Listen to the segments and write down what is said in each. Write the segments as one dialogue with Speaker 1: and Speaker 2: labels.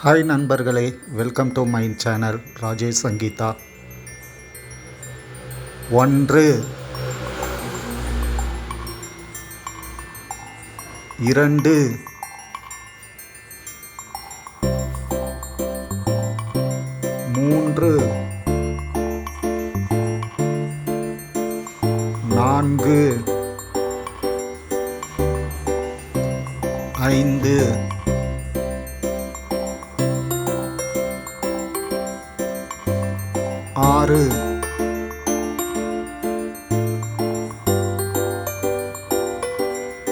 Speaker 1: Hi நண்பர்களே, welcome to my channel Rajesh Sangeetha. 1 2 3 4 5 6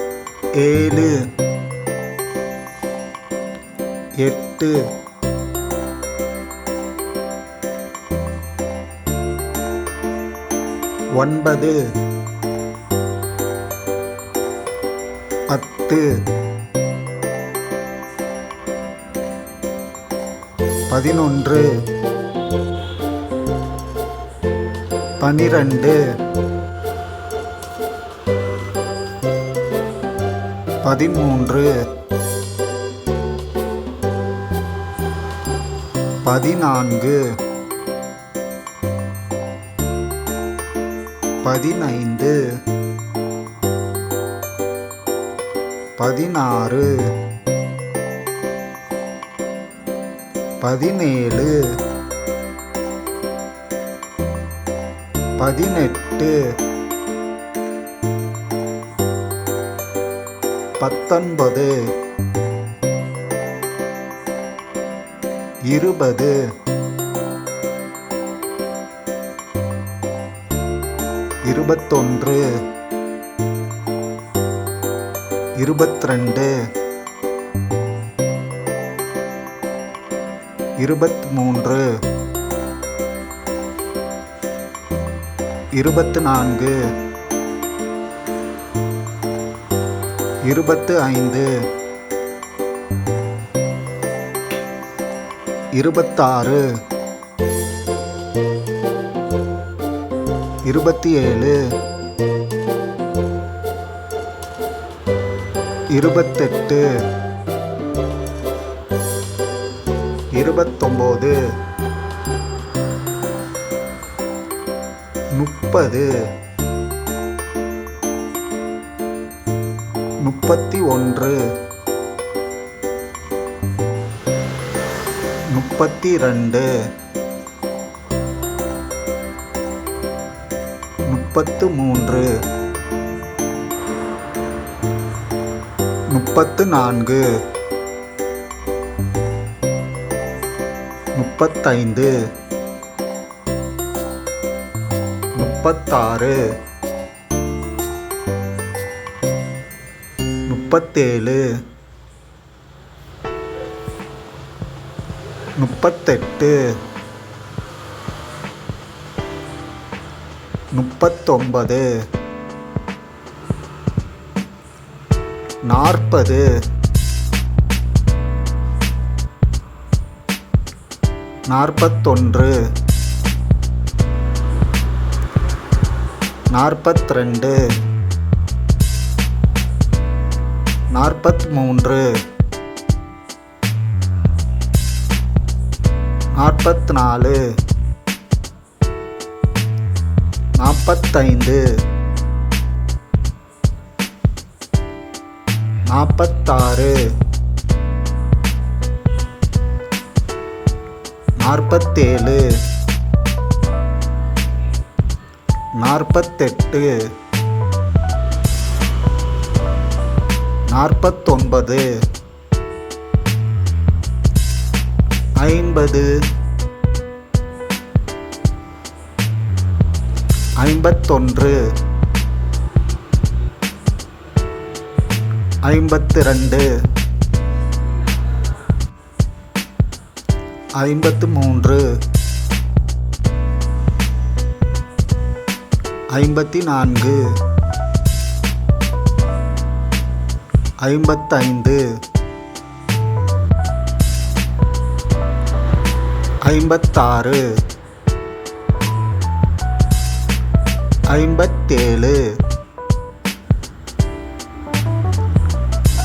Speaker 1: 7 8 9 10 11 12 13 14 15 16 17 18 19 20 21 22 23 24 25 26 27 28 29 30 31 32 33 34 35 36 37 38 39 40 41 42 43 44 45 46 47 48 49 50 51 52 53 54 55 56 57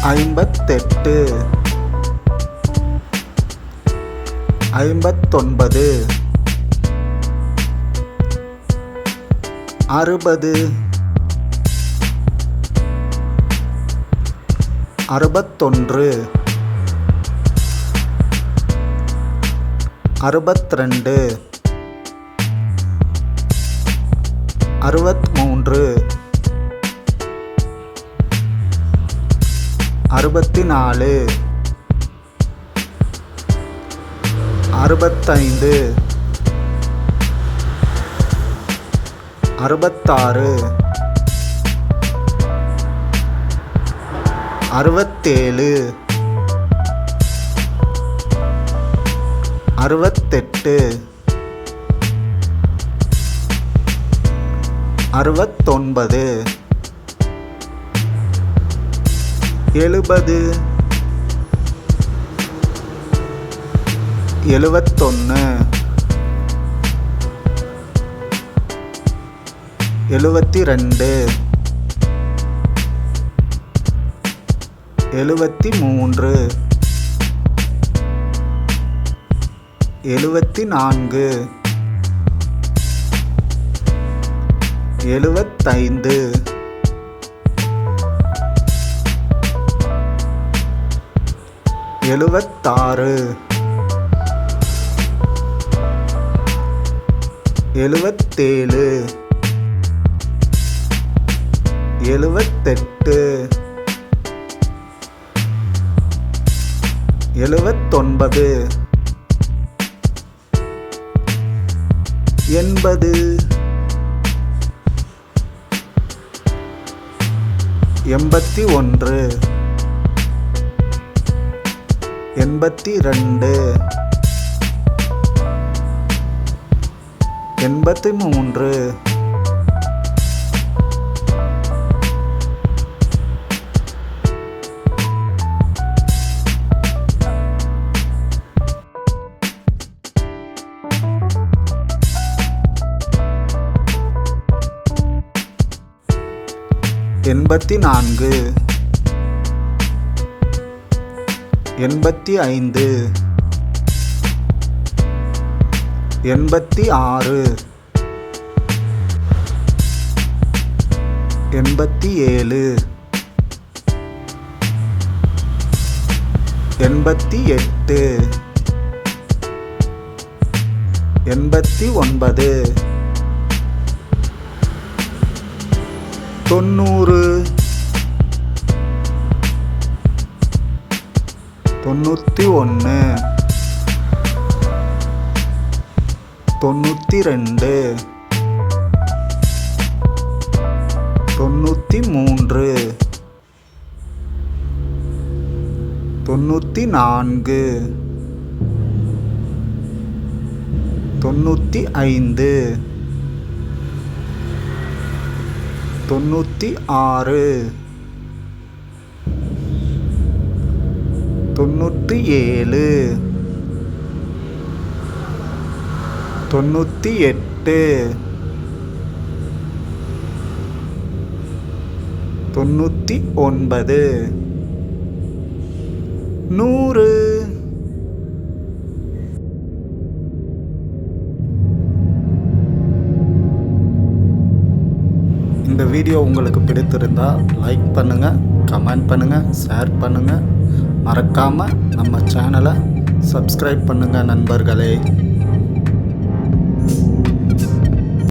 Speaker 1: 58 59 60 61 62 63 64 65 66 67 68 69 70 71 72 73 74 75 76 77 78 79 80 81 82 83 84 85 86 87 88 89 90 91 92 93 94 95 96 97 98 99 100. இந்த video உங்களுக்கு பிடித்திருந்தால் லைக் பண்ணுங்கள், கமெண்ட் பண்ணுங்கள், ஷேர் பண்ணுங்கள். மறக்காமல் நம்ம சேனலை சப்ஸ்கிரைப் பண்ணுங்கள் நண்பர்களே.